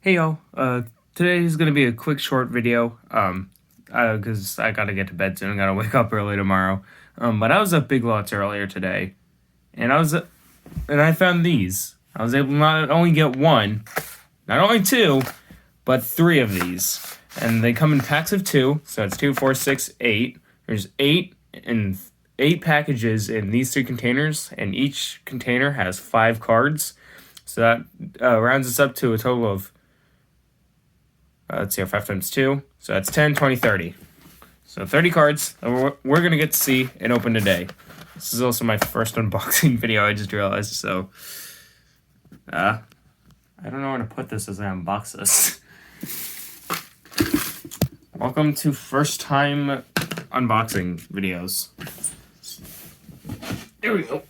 Hey y'all, today is gonna be a quick short video, because I gotta get to bed soon, I gotta wake up early tomorrow. But I was at Big Lots earlier today, and I found these. I was able to not only get one, not only two, but three of these. And they come in packs of two, so it's 2, 4, 6, 8. There's eight packages in these three containers, and each container has 5 cards. So that rounds us up to a total of let's see, 5 times 2. So that's 10, 20, 30. So 30 cards that we're going to get to see and open today. This is also my first unboxing video, I just realized. So, I don't know where to put this as I unbox this. Welcome to first time unboxing videos. There we go.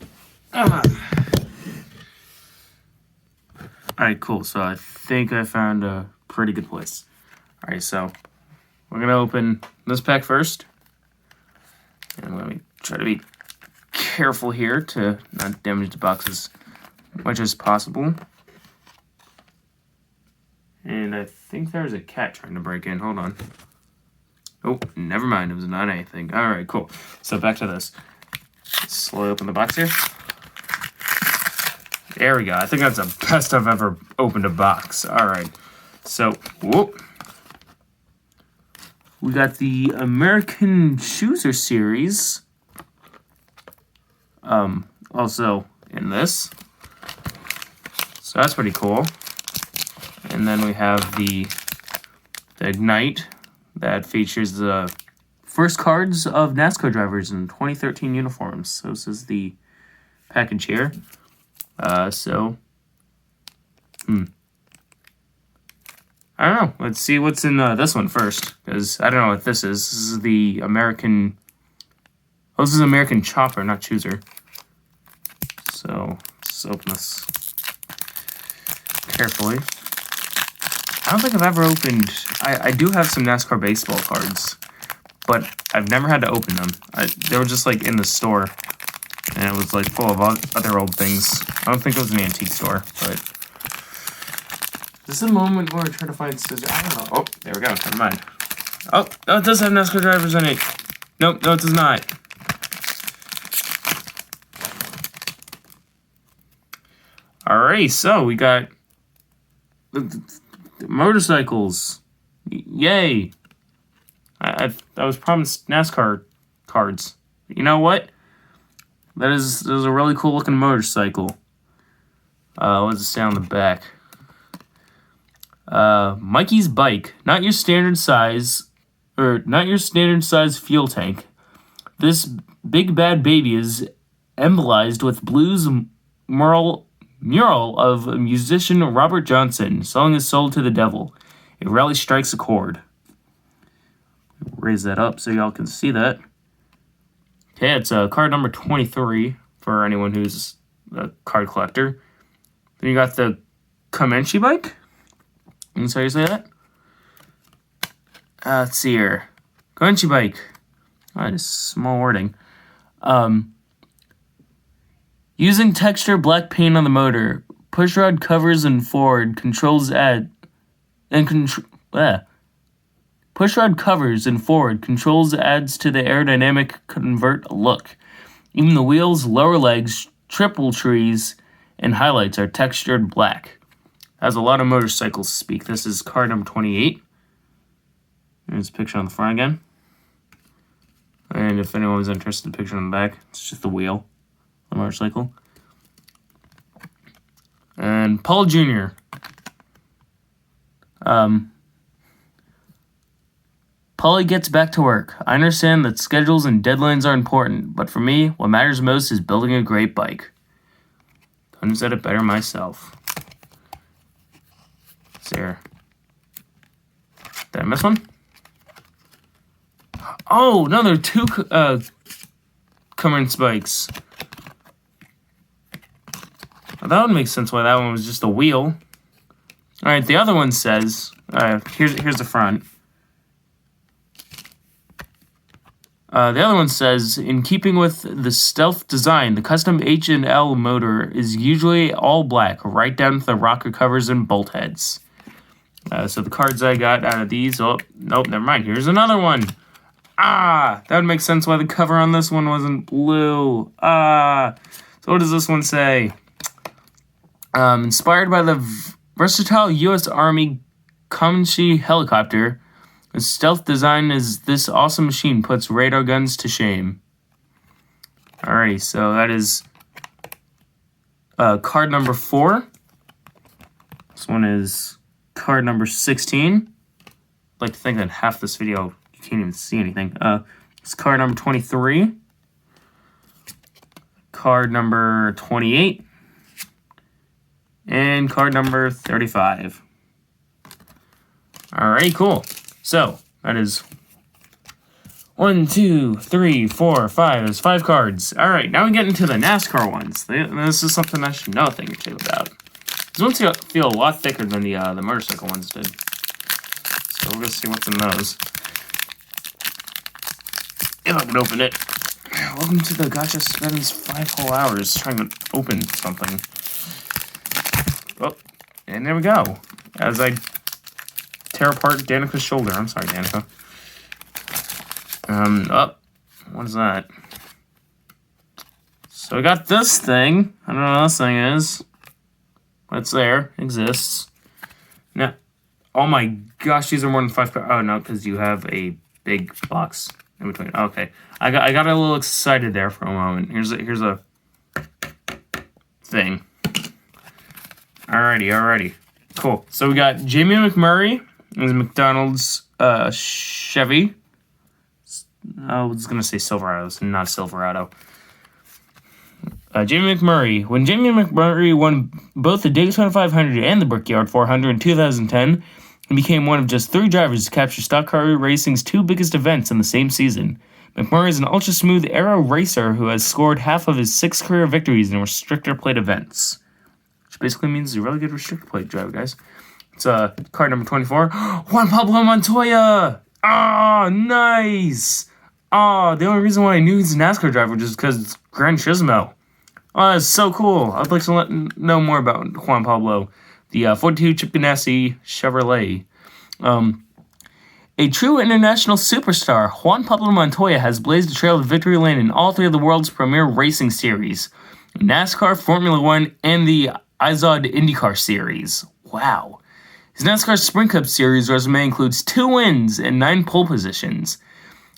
Alright, cool. So I think I found a pretty good place. Alright, so we're going to open this pack first. And let me try to be careful here to not damage the box as much as possible. And I think there's a cat trying to break in. Hold on. Oh, never mind. It was not anything. Alright, cool. So back to this. Let's slowly open the box here. There we go. I think that's the best I've ever opened a box. Alright. So, whoop. We got the American Chooser series. Also in this. So that's pretty cool. And then we have the Ignite that features the first cards of NASCAR drivers in 2013 uniforms. So this is the package here. I don't know. Let's see what's in this one first, because I don't know what this is. This is the American... Oh, this is American Chopper, not Chooser. So, let's open this carefully. I don't think I've ever opened... I do have some NASCAR baseball cards, but I've never had to open them. They were just, like, in the store, and it was, like, full of other old things. I don't think it was an antique store, but... This is a moment where I try to find scissors. I don't know. Oh, there we go. Never mind. Oh, it does have NASCAR drivers in it. Nope, no, it does not. Alright, so we got the motorcycles. Yay. I was promised NASCAR cards. You know what? That is a really cool looking motorcycle. What does it say on the back? Mikey's bike, not your standard size fuel tank. This big bad baby is emblazoned with blues mural of musician Robert Johnson. Song is sold to the devil. It rarely strikes a chord. Raise that up so y'all can see that. Okay, it's card number 23 for anyone who's a card collector. Then you got the Comanche bike. That's how you say that? Let's see here. Comanche bike. Oh, that is small wording. Using texture black paint on the motor, pushrod covers and forward controls pushrod controls adds to the aerodynamic convert look. Even the wheels, lower legs, triple trees, and highlights are textured black. Has a lot of motorcycles speak. This is card number 28. There's a picture on the front again. And if anyone was interested in the picture on the back, it's just the wheel, the motorcycle. And Paul Jr. Paulie gets back to work. I understand that schedules and deadlines are important, but for me, what matters most is building a great bike. Couldn't have said it better myself. There. Did I miss one? Oh, no, there are two Cummins bikes. Well, that would make sense why that one was just a wheel. Alright, the other one says, here's the front. The other one says, in keeping with the stealth design, the custom H&L motor is usually all black, right down to the rocker covers and bolt heads. So the cards I got out of these... Oh, nope, never mind. Here's another one. That would make sense why the cover on this one wasn't blue. So what does this one say? Inspired by the versatile U.S. Army Comanche helicopter, its stealth design is this awesome machine puts radar guns to shame. Alrighty, so that is card number 4. This one is card number 16. I'd like to think that half this video you can't even see anything. It's card number 23. Card number 28. And card number 35. Alrighty, cool. So, that is 1, 2, 3, 4, 5. There's 5 cards. Alright, now we get into the NASCAR ones. This is something I should know a thing or two about. These ones feel a lot thicker than the motorcycle ones did. So we're going to see what's in those. If I can open it. Welcome to the Gotcha spends 5 whole hours trying to open something. Oh, and there we go. As I tear apart Danica's shoulder. I'm sorry, Danica. What is that? So I got this thing. I don't know what this thing is. But it's there. It exists. Now, oh my gosh, these are more than 5. Oh, no, because you have a big box in between. Okay. I got a little excited there for a moment. Here's a thing. Alrighty. Cool. So we got Jamie McMurray. Is McDonald's Chevy. I was going to say Silverado. It's not Silverado. Jamie McMurray. When Jamie McMurray won both the Daytona 500 and the Brickyard 400 in 2010, he became one of just 3 drivers to capture stock car racing's 2 biggest events in the same season. McMurray is an ultra-smooth aero racer who has scored half of his 6 career victories in restrictor plate events. Which basically means he's a really good restrictor plate driver, guys. It's card number 24. Juan Pablo Montoya! Nice! The only reason why I knew he's a NASCAR driver was just because it's Gran Turismo. That's so cool. I'd like to know more about Juan Pablo. The 42 Chip Ganassi Chevrolet. A true international superstar, Juan Pablo Montoya has blazed a trail to victory lane in all 3 of the world's premier racing series. NASCAR, Formula One, and the IZOD IndyCar series. Wow. His NASCAR Sprint Cup Series resume includes 2 wins and 9 pole positions.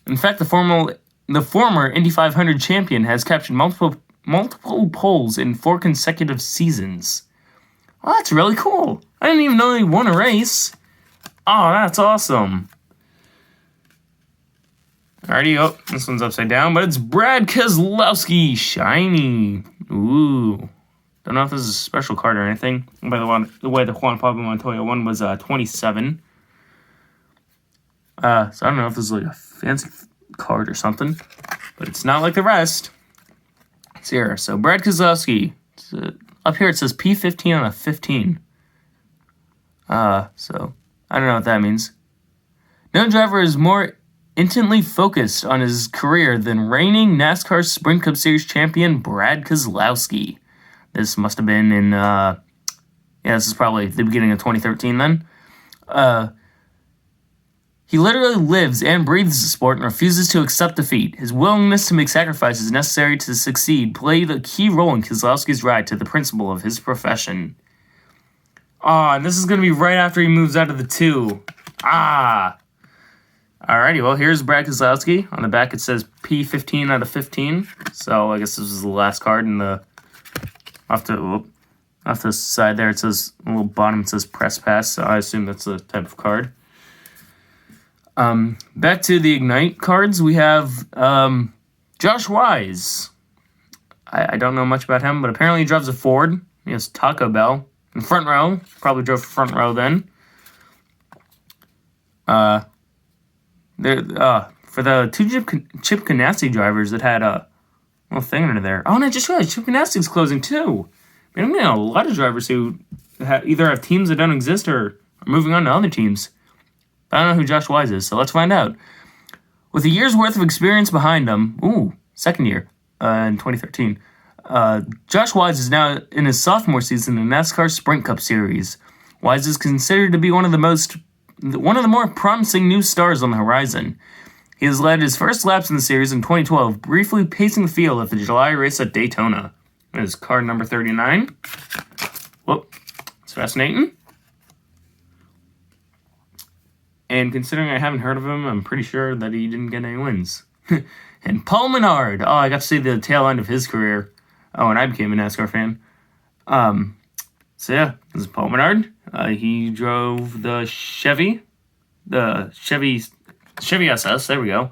In fact, the former Indy 500 champion has captured multiple poles in 4 consecutive seasons. Oh, that's really cool. I didn't even know he won a race. Oh, that's awesome. Alrighty, this one's upside down, but it's Brad Keselowski, shiny. Ooh. Don't know if this is a special card or anything. By the way, the Juan Pablo Montoya one was 27. So I don't know if this is like a fancy card or something, but it's not like the rest. It's here. So Brad Keselowski. Up here it says P15 on a 15. So I don't know what that means. No driver is more intently focused on his career than reigning NASCAR Sprint Cup Series champion Brad Keselowski. This must have been in, this is probably the beginning of 2013 then. He literally lives and breathes the sport and refuses to accept defeat. His willingness to make sacrifices necessary to succeed played a key role in Keselowski's ride to the principle of his profession. And this is going to be right after he moves out of the 2. Alrighty, well, here's Brad Keselowski. On the back it says P15 out of 15. So I guess this is the last card in the... Off the side there, it says, a little bottom, it says press pass, so I assume that's the type of card. Back to the Ignite cards, we have Josh Wise. I don't know much about him, but apparently he drives a Ford. He has Taco Bell in front row. Probably drove front row then. For the 2 Chip Ganassi drivers that had a little thing under there. Oh, and I just realized Chip Ganassi's closing too. Man, I'm getting a lot of drivers who either have teams that don't exist or are moving on to other teams. But I don't know who Josh Wise is, so let's find out. With a year's worth of experience behind him, second year, in 2013, Josh Wise is now in his sophomore season in the NASCAR Sprint Cup Series. Wise is considered to be one of the more promising new stars on the horizon. He has led his first laps in the series in 2012, briefly pacing the field at the July race at Daytona. That is card number 39. Whoop, it's fascinating. And considering I haven't heard of him, I'm pretty sure that he didn't get any wins. And Paul Menard. Oh, I got to see the tail end of his career. Oh, and I became a NASCAR fan. So yeah, this is Paul Menard. He drove the Chevy SS, there we go.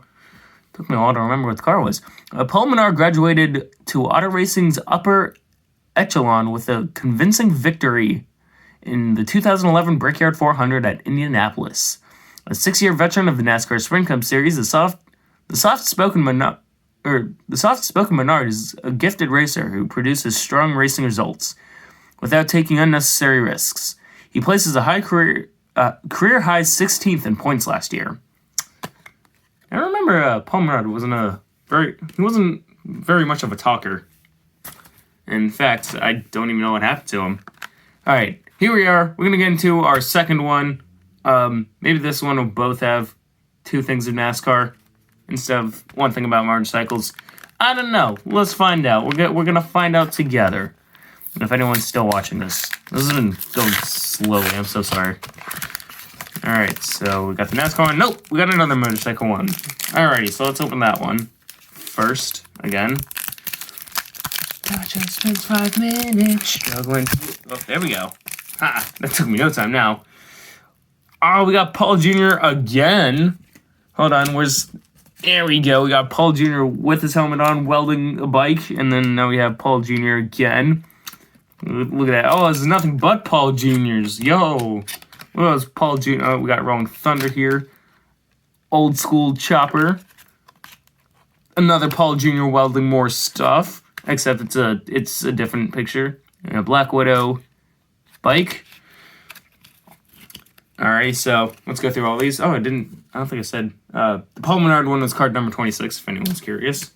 Took me a while to remember what the car was. Paul Menard graduated to auto racing's upper echelon with a convincing victory in the 2011 Brickyard 400 at Indianapolis. A 6-year veteran of the NASCAR Sprint Cup Series, the soft-spoken Menard is a gifted racer who produces strong racing results without taking unnecessary risks. He places a career high 16th in points last year. I remember Paul Menard wasn't very much of a talker. In fact, I don't even know what happened to him. All right, here we are. We're gonna get into our second one. Maybe this one will both have two things of NASCAR instead of one thing about motorcycles. I don't know. Let's find out. We're gonna find out together. And if anyone's still watching this has been going slowly. I'm so sorry. All right, so we got the NASCAR one. Nope, we got another motorcycle one. Alrighty, so let's open that one first again. Gotcha, spends 5 minutes struggling. Oh, there we go. Ha! That took me no time now. Oh, we got Paul Jr. again. Hold on, there we go. We got Paul Jr. with his helmet on, welding a bike, and then now we have Paul Jr. again. Look at that. Oh, this is nothing but Paul Jr.'s. Yo. Well, it's Paul Jr. Oh, we got Rolling Thunder here. Old school chopper. Another Paul Jr. welding more stuff. Except it's a different picture. And a Black Widow bike. Alright, so let's go through all these. Oh, I don't think I said. The Paul Menard one was card number 26, if anyone's curious.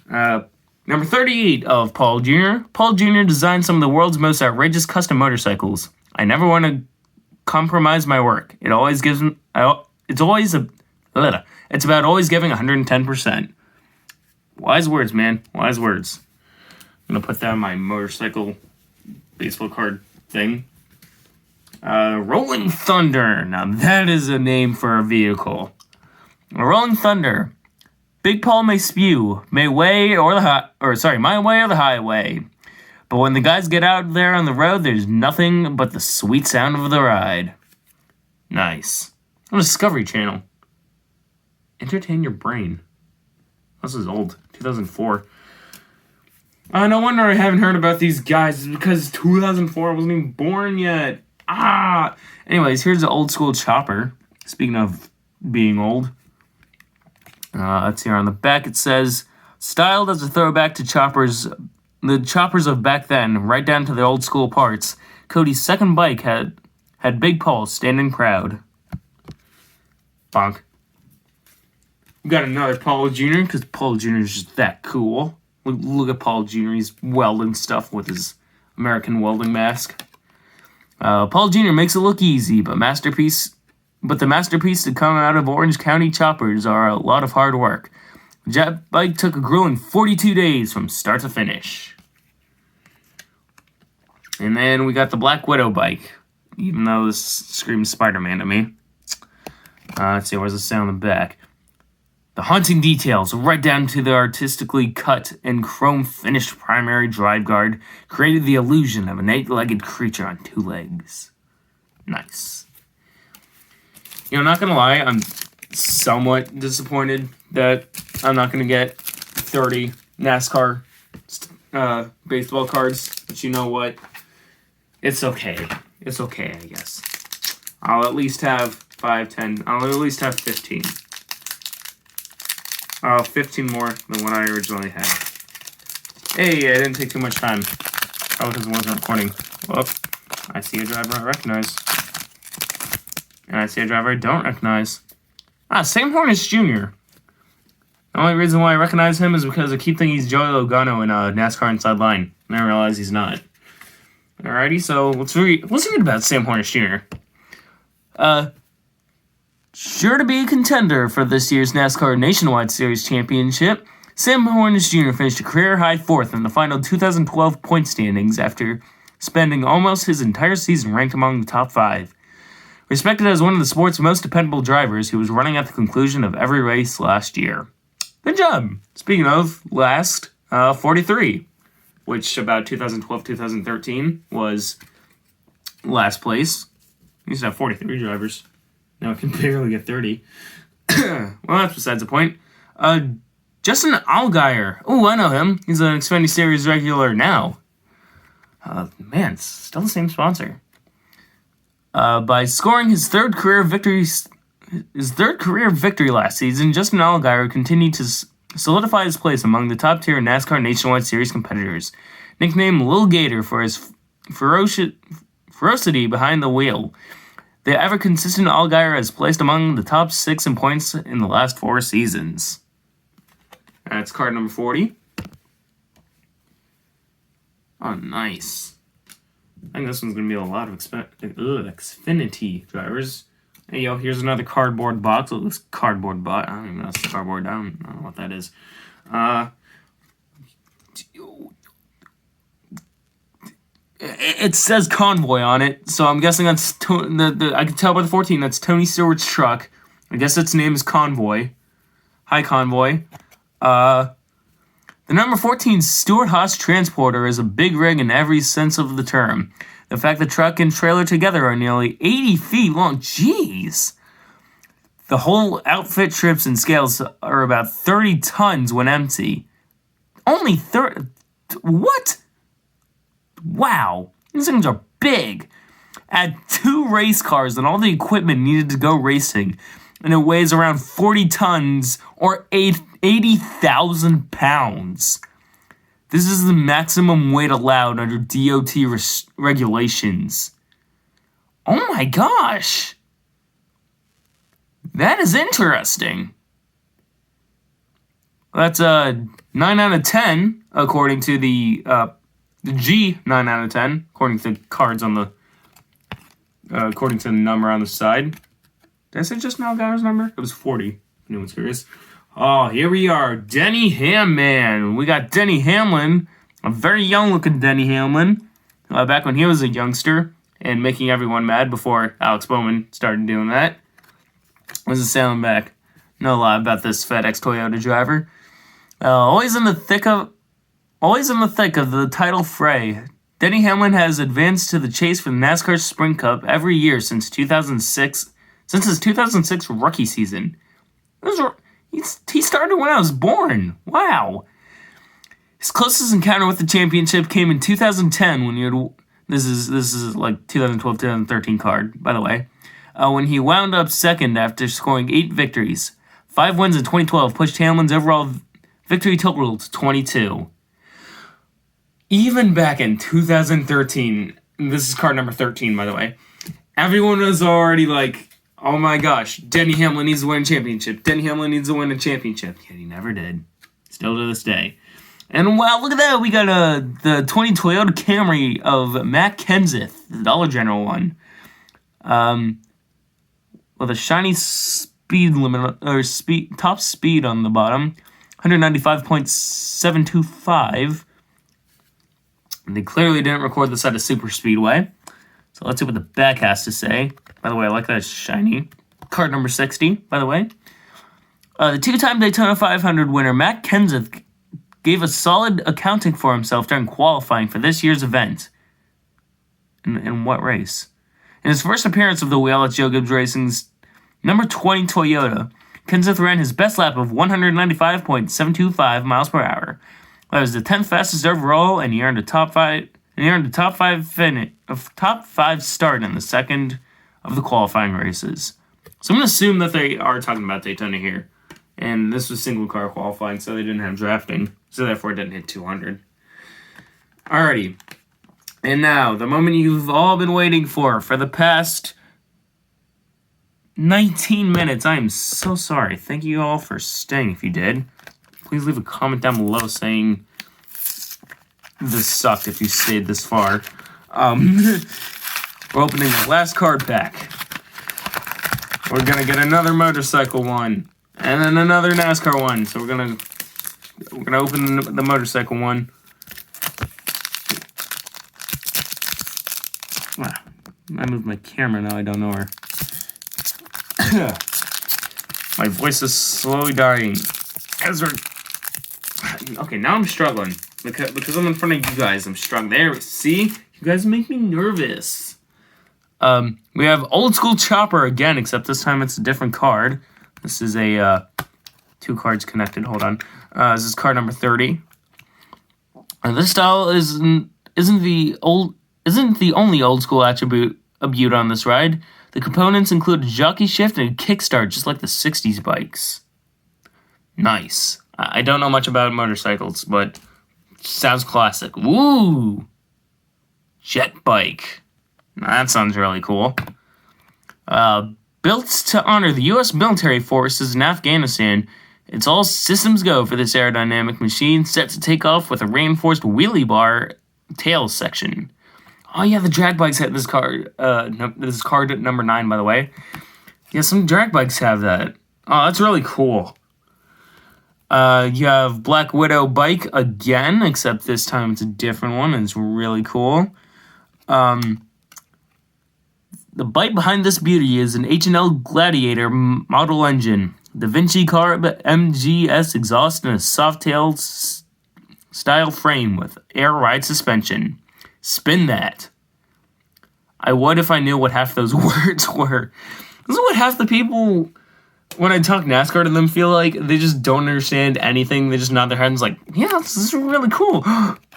Number 38 of Paul Jr. Paul Jr. designed some of the world's most outrageous custom motorcycles. I never want to compromise my work. It's about always giving 110%. Wise words, man. Wise words. I'm going to put that on my motorcycle baseball card thing. Rolling Thunder. Now that is a name for a vehicle. A Rolling Thunder. Big Paul may spew, my way or the highway. But when the guys get out there on the road, there's nothing but the sweet sound of the ride. Nice. On Discovery Channel. Entertain your brain. This is old. 2004. No wonder I haven't heard about these guys. It's because 2004 I wasn't even born yet. Anyways, here's the old school chopper. Speaking of being old. Let's see here on the back. It says, styled as a throwback to the choppers of back then, right down to the old school parts. Cody's second bike had Big Paul standing proud. Bonk. We got another Paul Jr. because Paul Jr. is just that cool. Look at Paul Jr. He's welding stuff with his American welding mask. Paul Jr. makes it look easy, but the masterpiece to come out of Orange County choppers are a lot of hard work. The jet bike took a grueling 42 days from start to finish. And then we got the Black Widow bike, even though this screams Spider-Man to me. Let's see, where's the sound on the back? The haunting details, right down to the artistically cut and chrome-finished primary drive guard, created the illusion of an 8-legged creature on 2 legs. Nice. You know, not gonna lie, I'm somewhat disappointed that I'm not gonna get 30 NASCAR baseball cards, but you know what? It's okay. It's okay, I guess. I'll at least have 5, 10. I'll at least have 15. 15 more than what I originally had. Hey, I didn't take too much time. Probably because it wasn't recording. Well, I see a driver I recognize. And I see a driver I don't recognize. Sam Hornish Jr. The only reason why I recognize him is because I keep thinking he's Joey Logano in NASCAR Inside Line. And I realize he's not. Alrighty, so let's read about Sam Hornish Jr. Sure to be a contender for this year's NASCAR Nationwide Series Championship, Sam Hornish Jr. finished a career-high 4th in the final 2012 point standings after spending almost his entire season ranked among the top 5. Respected as one of the sport's most dependable drivers, he was running at the conclusion of every race last year. Good job! Speaking of last, 43, which about 2012-2013 was last place. We used to have 43 drivers. Now I can barely get 30. Well, that's besides the point. Justin Allgaier. Oh, I know him. He's an Xfinity Series regular now. Man, still the same sponsor. By scoring his third career victory last season, Justin Allgaier continued to solidify his place among the top-tier NASCAR Nationwide Series competitors. Nicknamed Lil Gator for his ferocity behind the wheel, the ever-consistent Allgaier has placed among the top 6 in points in the last 4 seasons. That's card number 40. Oh, nice. I think this one's going to be a lot of Xfinity drivers. Hey, yo, here's another cardboard box. Look, this cardboard box. I don't even know if it's cardboard. I don't know what that is. It says Convoy on it, so I'm guessing that's... I can tell by the 14, that's Tony Stewart's truck. I guess its name is Convoy. Hi, Convoy. The number 14 Stewart Haas Transporter is a big rig in every sense of the term. The fact the truck and trailer together are nearly 80 feet long. Jeez! The whole outfit trips and scales are about 30 tons when empty. Only 30... What? Wow. These things are big. Add 2 race cars and all the equipment needed to go racing, and it weighs around 40 tons or 80,000 pounds. This is the maximum weight allowed under DOT regulations. Oh my gosh! That is interesting. That's a 9 out of 10, according to the G 9 out of 10, according to the cards on the, according to the number on the side. Did I say just now Guy's number? It was 40, if anyone's curious. Oh, here we are, Denny Hamlin. We got Denny Hamlin, a very young-looking Denny Hamlin, back when he was a youngster and making everyone mad before Alex Bowman started doing that. Was a sailing back. Know a lot about this FedEx Toyota driver. Always in the thick of the title fray. Denny Hamlin has advanced to the chase for the NASCAR Sprint Cup every year since 2006. Since his 2006 rookie season. He started when I was born. Wow. His closest encounter with the championship came in 2010 when he had... This is like 2012-2013 card, by the way. When he wound up second after scoring 8 victories. 5 wins in 2012 pushed Hamlin's overall victory total to 22. Even back in 2013, this is card number 13, by the way, everyone was already like, oh my gosh, Denny Hamlin needs to win a championship. Denny Hamlin needs to win a championship. Yet he never did. Still to this day. And wow, look at that. We got the 20 Toyota Camry of Matt Kenseth, the Dollar General one. With a shiny speed limit, or top speed on the bottom. 195.725. And they clearly didn't record this at a super speedway. So let's see what the back has to say. By the way, I like that shiny. Card number 60, by the way. The 2-time Daytona 500 winner, Matt Kenseth, gave a solid accounting for himself during qualifying for this year's event. In what race? In his first appearance of the wheel at Joe Gibbs Racing's number 20 Toyota, Kenseth ran his best lap of 195.725 miles per hour. That was the 10th fastest overall, and he earned a top 5 start in the second of the qualifying races. So I'm going to assume that they are talking about Daytona here. And this was single car qualifying, so they didn't have drafting. So therefore it didn't hit 200. Alrighty. And now, the moment you've all been waiting for the past 19 minutes. I am so sorry. Thank you all for staying if you did. Please leave a comment down below saying this sucked if you stayed this far. We're opening the last card pack. We're gonna get another motorcycle one, and then another NASCAR one. So we're gonna open the motorcycle one. I moved my camera now. I don't know where. My voice is slowly dying. Okay, now I'm struggling because I'm in front of you guys. I'm struggling. There, see, you guys make me nervous. We have Old School Chopper again, except this time it's a different card. This is a 2 cards connected. Hold on. This is card number 30. This style isn't the only old school attribute on this ride. The components include a jockey shift and a kickstart, just like the 60s bikes. Nice. I don't know much about motorcycles, but sounds classic. Woo! Jet bike. That sounds really cool. Built to honor the U.S. military forces in Afghanistan, it's all systems go for this aerodynamic machine, set to take off with a reinforced wheelie bar tail section. Oh yeah, the drag bikes have this card. This is card number 9, by the way. Yeah, some drag bikes have that. Oh, that's really cool. You have Black Widow bike again, except this time it's a different one, and it's really cool. The bike behind this beauty is an H&L Gladiator model engine, Da Vinci Carb MGS exhaust, and a soft-tailed style frame with air ride suspension. Spin that. I would if I knew what half those words were. This is what half the people, when I talk NASCAR to them, feel like. They just don't understand anything. They just nod their heads like, yeah, this is really cool.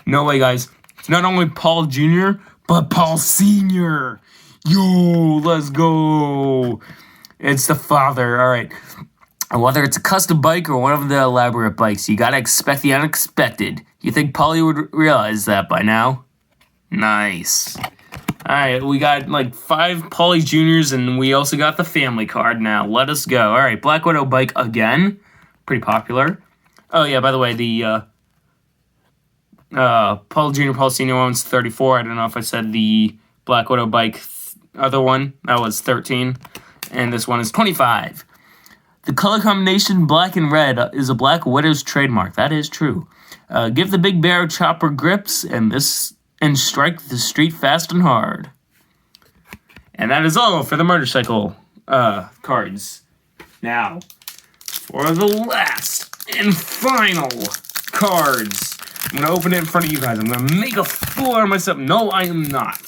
No way, guys. It's not only Paul Jr., but Paul Sr. Yo, let's go. It's the father. All right. Whether it's a custom bike or one of the elaborate bikes, you gotta expect the unexpected. You think Paulie would realize that by now? Nice. Alright, we got like 5 Paulie Juniors, and we also got the family card now. Let us go. Alright, Black Widow bike again. Pretty popular. Oh yeah, by the way, the Paul Jr., Paul Sr. one's 34. I don't know if I said the Black Widow bike other one. That was 13. And this one is 25. The color combination black and red is a Black Widow's trademark. That is true. Give the big bear chopper grips and strike the street fast and hard. And that is all for the motorcycle cards. Now, for the last and final cards. I'm going to open it in front of you guys. I'm going to make a fool out of myself. No, I am not.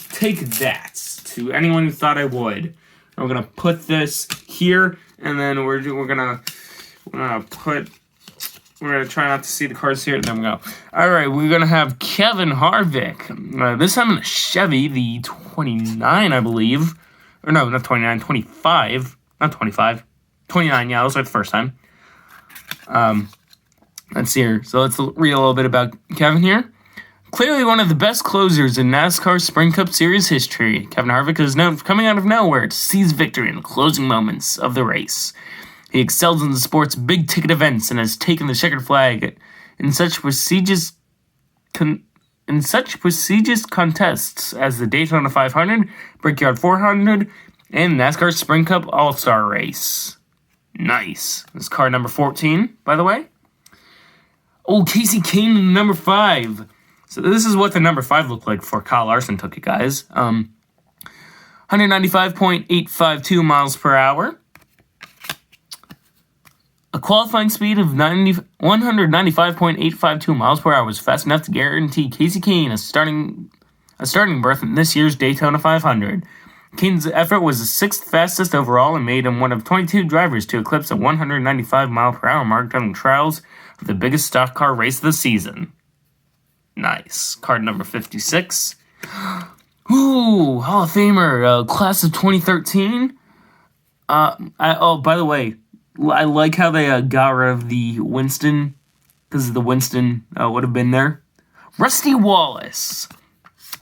Take that to anyone who thought I would. We're going to put this here, and then we're gonna try not to see the cards here, and then we go. Alright, we're gonna have Kevin Harvick. This time in a Chevy, the 29, I believe. Or no, not 29, 25. Not 25. 29, yeah, that was like the first time. Let's see here. So let's read a little bit about Kevin here. Clearly one of the best closers in NASCAR Spring Cup Series history, Kevin Harvick is known for coming out of nowhere to seize victory in the closing moments of the race. He excels in the sport's big-ticket events and has taken the checkered flag in such prestigious contests as the Daytona 500, Brickyard 400, and NASCAR Spring Cup All-Star Race. Nice. This is card number 14, by the way. Oh, Casey Kane, number 5. So this is what the number 5 looked like before Kyle Larson took it, guys. 195.852 miles per hour. A qualifying speed of 195.852 miles per hour was fast enough to guarantee Casey Kane a starting berth in this year's Daytona 500. Kane's effort was the 6th fastest overall and made him one of 22 drivers to eclipse a 195 mile per hour mark during the trials of the biggest stock car race of the season. Nice. Card number 56. Ooh, Hall of Famer, class of 2013. By the way, I like how they got rid of the Winston, because the Winston would have been there. Rusty Wallace.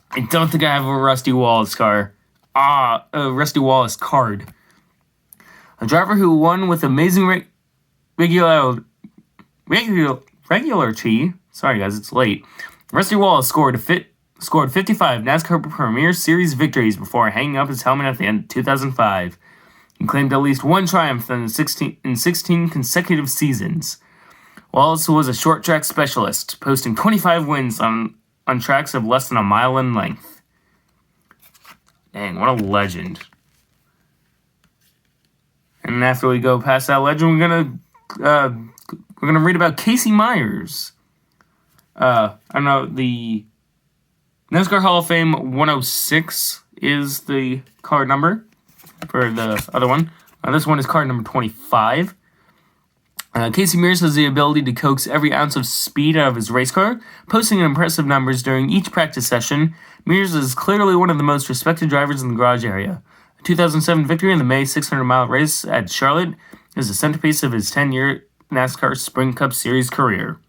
I don't think I have a Rusty Wallace car. Rusty Wallace card. A driver who won with amazing regularity. Sorry guys, it's late. Rusty Wallace scored a scored 55 NASCAR Premier Series victories before hanging up his helmet at the end of 2005. He claimed at least one triumph in 16 consecutive seasons. Wallace was a short track specialist, posting 25 wins on tracks of less than a mile in length. Dang, what a legend. And after we go past that legend, we're gonna read about Casey Myers. I don't know, the NASCAR Hall of Fame 106 is the card number for the other one. This one is card number 25. Casey Mears has the ability to coax every ounce of speed out of his race car, posting impressive numbers during each practice session. Mears is clearly one of the most respected drivers in the garage area. A 2007 victory in the May 600-mile race at Charlotte is the centerpiece of his 10-year NASCAR Sprint Cup Series career.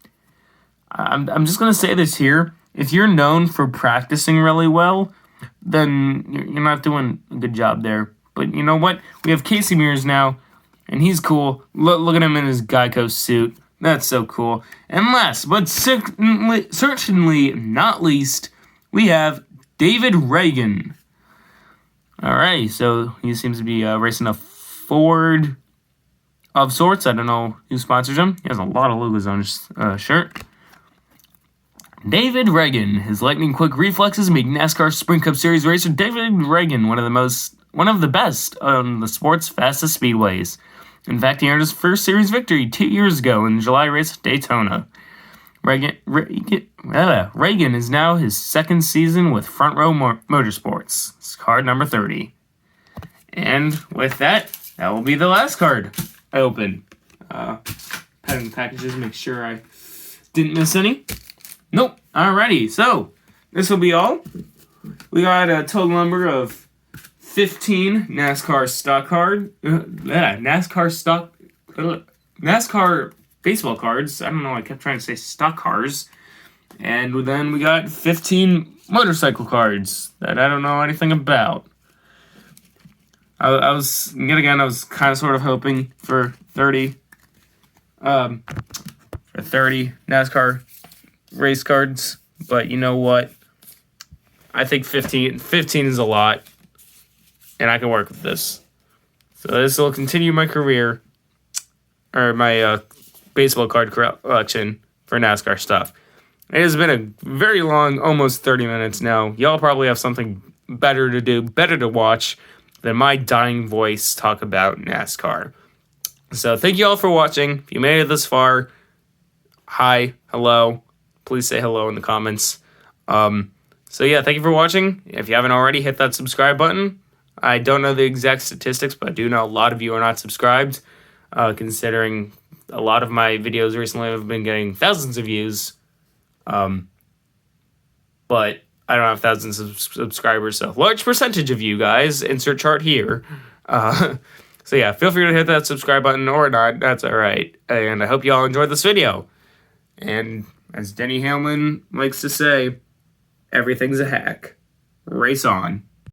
I'm just going to say this here. If you're known for practicing really well, then you're not doing a good job there. But you know what? We have Casey Mears now, and he's cool. Look at him in his Geico suit. That's so cool. And last, but certainly not least, we have David Reagan. Alright, so he seems to be racing a Ford of sorts. I don't know who sponsors him. He has a lot of logos on his shirt. David Reagan. His lightning-quick reflexes make NASCAR Sprint Cup Series racer David Reagan one of the best on the sport's fastest speedways. In fact, he earned his first series victory 2 years ago in the July race at Daytona. Reagan is now his second season with Front Row Motorsports. It's card number 30. And with that will be the last card I open. Patting the packages, make sure I didn't miss any. Nope. Alrighty, so this will be all. We got a total number of 15 NASCAR NASCAR baseball cards. I don't know, I kept trying to say stock cars. And then we got 15 motorcycle cards that I don't know anything about. I was kind of sort of hoping for 30 NASCAR race cards, but you know what? I think 15 is a lot, and I can work with this. So this will continue my career, or my baseball card collection for NASCAR stuff. It has been a very long, almost 30 minutes now. Y'all probably have something better to do, better to watch than my dying voice talk about NASCAR. So thank you all for watching. If you made it this far, hi, hello. Please say hello in the comments. So yeah, thank you for watching. If you haven't already, hit that subscribe button. I don't know the exact statistics, but I do know a lot of you are not subscribed, considering a lot of my videos recently have been getting thousands of views. But I don't have thousands of subscribers, so large percentage of you guys, insert chart here. So yeah, feel free to hit that subscribe button or not, that's alright. And I hope you all enjoyed this video. And as Denny Hamlin likes to say, everything's a hack. Race on.